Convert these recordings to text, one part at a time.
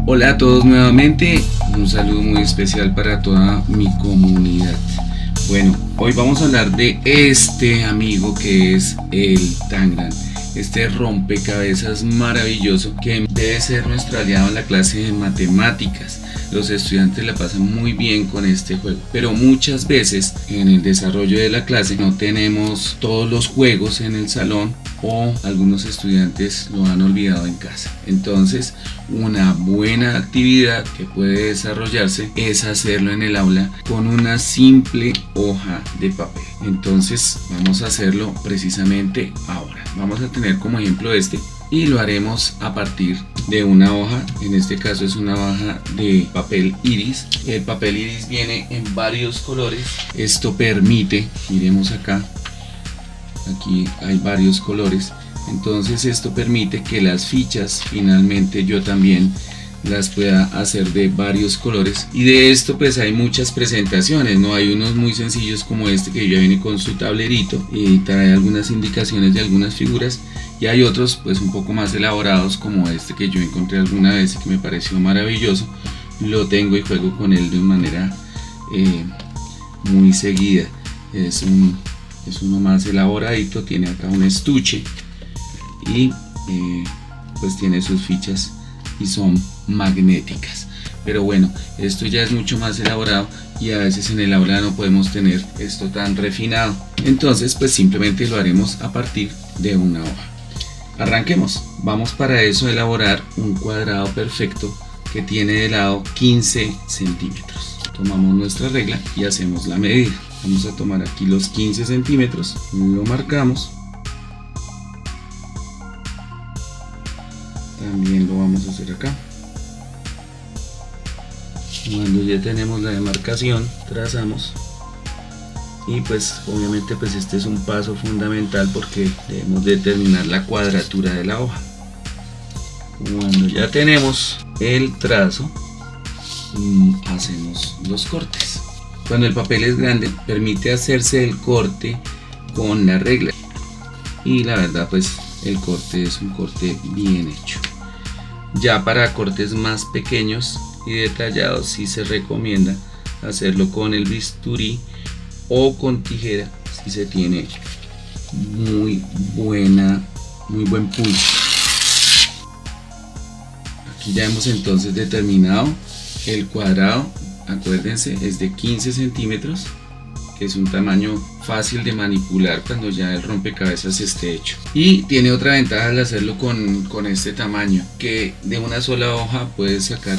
Hola a todos nuevamente, un saludo muy especial para toda mi comunidad. Bueno, hoy vamos a hablar de este amigo que es el Tangram, este rompecabezas maravilloso que debe ser nuestro aliado en la clase de matemáticas. Los estudiantes la pasan muy bien con este juego, pero muchas veces en el desarrollo de la clase no tenemos todos los juegos en el salón o algunos estudiantes lo han olvidado en casa. Entonces, una buena actividad que puede desarrollarse es hacerlo en el aula con una simple hoja de papel. Entonces, vamos a hacerlo precisamente ahora. Vamos a tener como ejemplo este y lo haremos a partir de una hoja. En este caso es una hoja de papel iris. El papel iris viene en varios colores. Esto permite, miremos acá, aquí hay varios colores, entonces esto permite que las fichas finalmente yo también las pueda hacer de varios colores. Y de esto pues hay muchas presentaciones, ¿no? Hay unos muy sencillos como este que ya viene con su tablerito y trae algunas indicaciones de algunas figuras, y hay otros pues un poco más elaborados como este que yo encontré alguna vez y que me pareció maravilloso. Lo tengo y juego con él de una manera muy seguida. Es uno más elaboradito, tiene acá un estuche y pues tiene sus fichas y son magnéticas. Pero bueno, esto ya es mucho más elaborado y a veces en el aula no podemos tener esto tan refinado. Entonces pues simplemente lo haremos a partir de una hoja. Arranquemos. Vamos para eso a elaborar un cuadrado perfecto que tiene de lado 15 centímetros. Tomamos nuestra regla y hacemos la medida. Vamos a tomar aquí los 15 centímetros, lo marcamos. También lo vamos a hacer acá. Cuando ya tenemos la demarcación, trazamos. Y pues obviamente pues este es un paso fundamental porque debemos determinar la cuadratura de la hoja. Cuando ya tenemos el trazo, hacemos los cortes. Cuando el papel es grande permite hacerse el corte con la regla y la verdad pues el corte es un corte bien hecho. Ya para cortes más pequeños y detallados sí se recomienda hacerlo con el bisturí o con tijera si se tiene muy buen pulso. Aquí ya hemos entonces determinado el cuadrado. Acuérdense, es de 15 centímetros, que es un tamaño fácil de manipular cuando ya el rompecabezas esté hecho. Y tiene otra ventaja al hacerlo con este tamaño, que de una sola hoja puedes sacar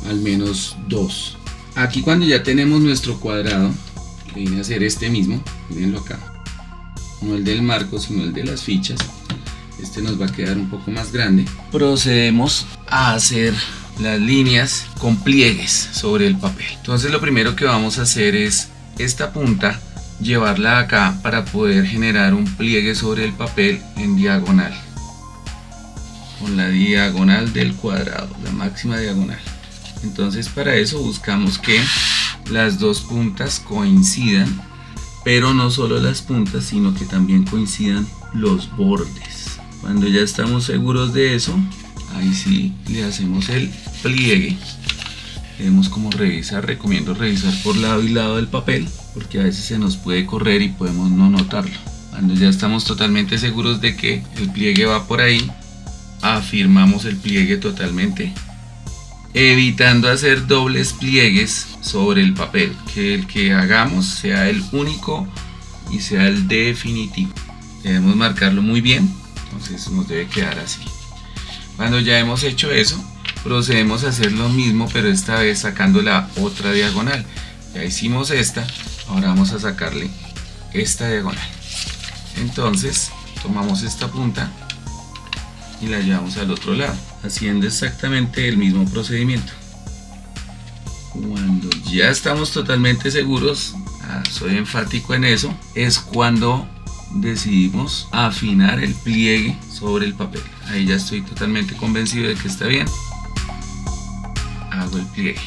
al menos dos. Aquí cuando ya tenemos nuestro cuadrado, que viene a ser este mismo, mírenlo acá, no el del marco sino el de las fichas, este nos va a quedar un poco más grande. Procedemos a hacer las líneas con pliegues sobre el papel. Entonces lo primero que vamos a hacer es esta punta llevarla acá para poder generar un pliegue sobre el papel en diagonal, con la diagonal del cuadrado, la máxima diagonal. Entonces para eso buscamos que las dos puntas coincidan, pero no solo las puntas sino que también coincidan los bordes. Cuando ya estamos seguros de eso, ahí sí le hacemos el pliegue. Debemos como revisar, recomiendo revisar por lado y lado del papel porque a veces se nos puede correr y podemos no notarlo. Cuando ya estamos totalmente seguros de que el pliegue va por ahí, afirmamos el pliegue totalmente, evitando hacer dobles pliegues sobre el papel, que el que hagamos sea el único y sea el definitivo. Debemos marcarlo muy bien, entonces nos debe quedar así. Cuando ya hemos hecho eso, procedemos a hacer lo mismo, pero esta vez sacando la otra diagonal. Ya hicimos esta, ahora vamos a sacarle esta diagonal. Entonces tomamos esta punta y la llevamos al otro lado, haciendo exactamente el mismo procedimiento. Cuando ya estamos totalmente seguros, soy enfático en eso, es cuando decidimos afinar el pliegue sobre el papel. Ahí ya estoy totalmente convencido de que está bien. Hago el pliegue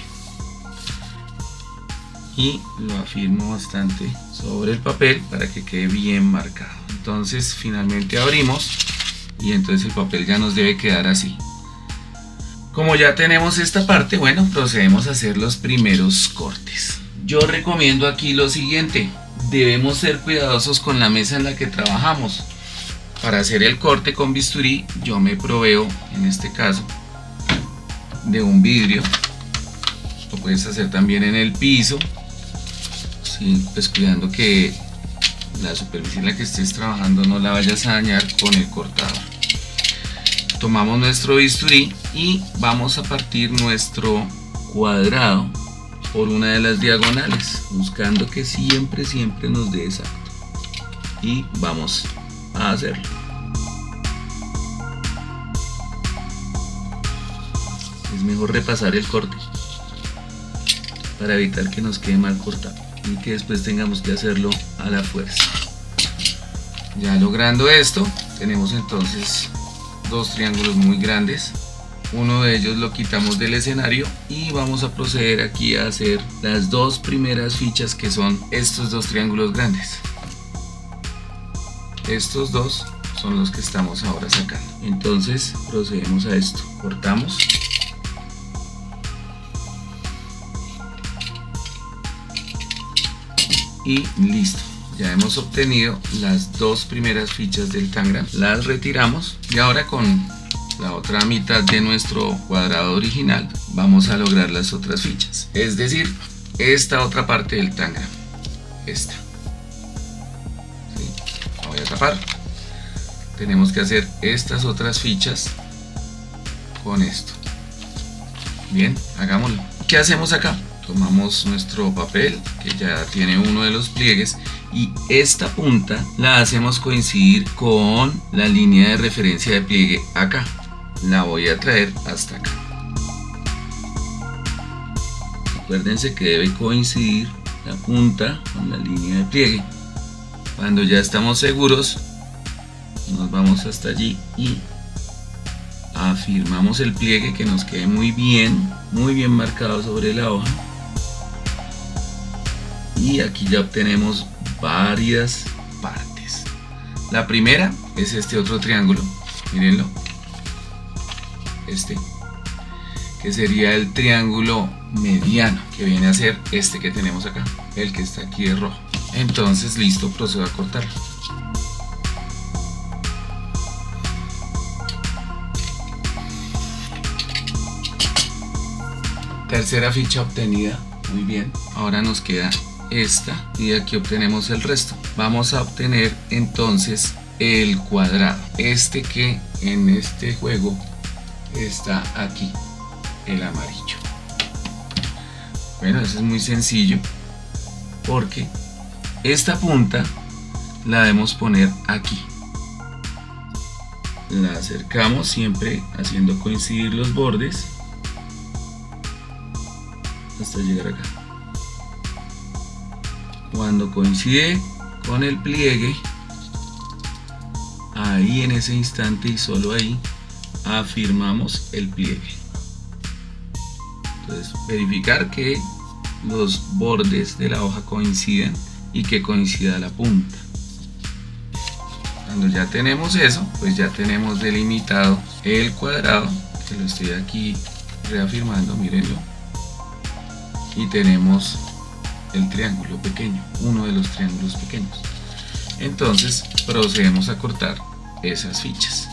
y lo afirmo bastante sobre el papel para que quede bien marcado. Entonces finalmente abrimos y entonces el papel ya nos debe quedar así. Como ya tenemos esta parte, bueno, procedemos a hacer los primeros cortes. Yo recomiendo aquí lo siguiente: debemos ser cuidadosos con la mesa en la que trabajamos. Para hacer el corte con bisturí, yo me proveo, en este caso, de un vidrio. Lo puedes hacer también en el piso, sí, pues cuidando que la superficie en la que estés trabajando no la vayas a dañar con el cortador. Tomamos nuestro bisturí y vamos a partir nuestro cuadrado por una de las diagonales, buscando que siempre nos dé exacto. Y vamos a hacerlo. Es mejor repasar el corte para evitar que nos quede mal cortado y que después tengamos que hacerlo a la fuerza. Ya logrando esto, tenemos entonces dos triángulos muy grandes. Uno de ellos lo quitamos del escenario y vamos a proceder aquí a hacer las dos primeras fichas, que son estos dos triángulos grandes. Estos dos son los que estamos ahora sacando. Entonces procedemos a esto, cortamos y listo. Ya hemos obtenido las dos primeras fichas del tangram, las retiramos y ahora con la otra mitad de nuestro cuadrado original vamos a lograr las otras fichas, es decir, esta otra parte del tangram, esta. ¿Sí? La voy a tapar. Tenemos que hacer estas otras fichas con esto. Bien, hagámoslo. ¿Qué hacemos acá? Tomamos nuestro papel que ya tiene uno de los pliegues y esta punta la hacemos coincidir con la línea de referencia de pliegue acá. La voy a traer hasta acá. Acuérdense que debe coincidir la punta con la línea de pliegue. Cuando ya estamos seguros, nos vamos hasta allí y afirmamos el pliegue, que nos quede muy bien marcado sobre la hoja. Y aquí ya obtenemos varias partes. La primera es este otro triángulo, mírenlo, este, que sería el triángulo mediano, que viene a ser este que tenemos acá, el que está aquí de rojo. Entonces listo, procedo a cortarlo. Tercera ficha obtenida, muy bien. Ahora nos queda esta y aquí obtenemos el resto. Vamos a obtener entonces el cuadrado, este que en este juego está aquí, el amarillo. Bueno, eso es muy sencillo porque esta punta la debemos poner aquí. La acercamos siempre haciendo coincidir los bordes hasta llegar acá. Cuando coincide con el pliegue, ahí en ese instante y solo ahí afirmamos el pliegue. Entonces verificar que los bordes de la hoja coincidan y que coincida la punta. Cuando ya tenemos eso, pues ya tenemos delimitado el cuadrado, que lo estoy aquí reafirmando, mírenlo, y tenemos el triángulo pequeño, uno de los triángulos pequeños. Entonces procedemos a cortar esas fichas.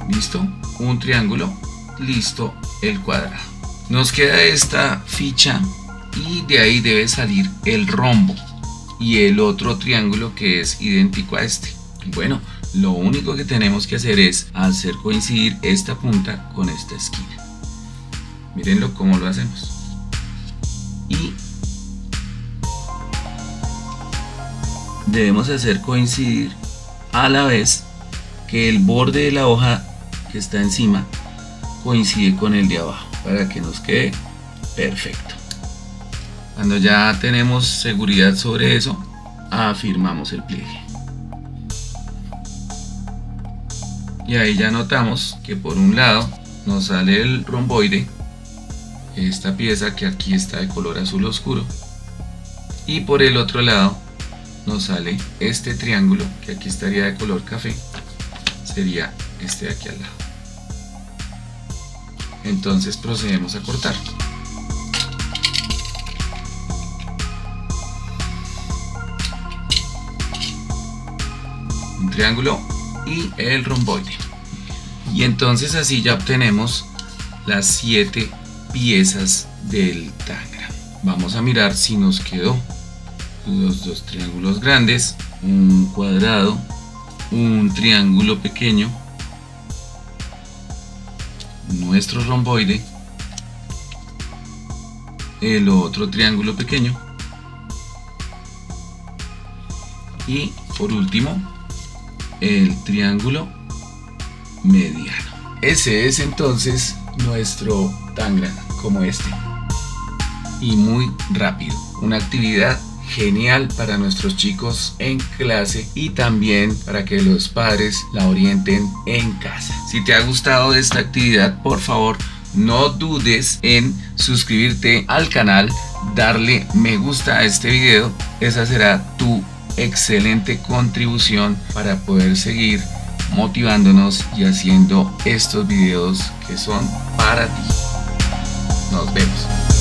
Listo, un triángulo, listo el cuadrado. Nos queda esta ficha y de ahí debe salir el rombo y el otro triángulo que es idéntico a este. Bueno, lo único que tenemos que hacer es hacer coincidir esta punta con esta esquina. Mírenlo cómo lo hacemos. Y debemos hacer coincidir a la vez que el borde de la hoja que está encima coincide con el de abajo para que nos quede perfecto. Cuando ya tenemos seguridad sobre eso, afirmamos el pliegue. Y ahí ya notamos que por un lado nos sale el romboide, esta pieza que aquí está de color azul oscuro, y por el otro lado nos sale este triángulo que aquí estaría de color café, sería este de aquí al lado. Entonces procedemos a cortar. Un triángulo y el romboide. Y entonces así ya obtenemos las 7 piezas del tangram. Vamos a mirar si nos quedó los 2 triángulos grandes, un cuadrado, un triángulo pequeño, nuestro romboide, el otro triángulo pequeño y por último el triángulo mediano. Ese es entonces nuestro tangram, como este, y muy rápido, una actividad genial para nuestros chicos en clase y también para que los padres la orienten en casa. Si te ha gustado esta actividad, por favor no dudes en suscribirte al canal, darle me gusta a este video. Esa será tu excelente contribución para poder seguir motivándonos y haciendo estos videos que son para ti. Nos vemos.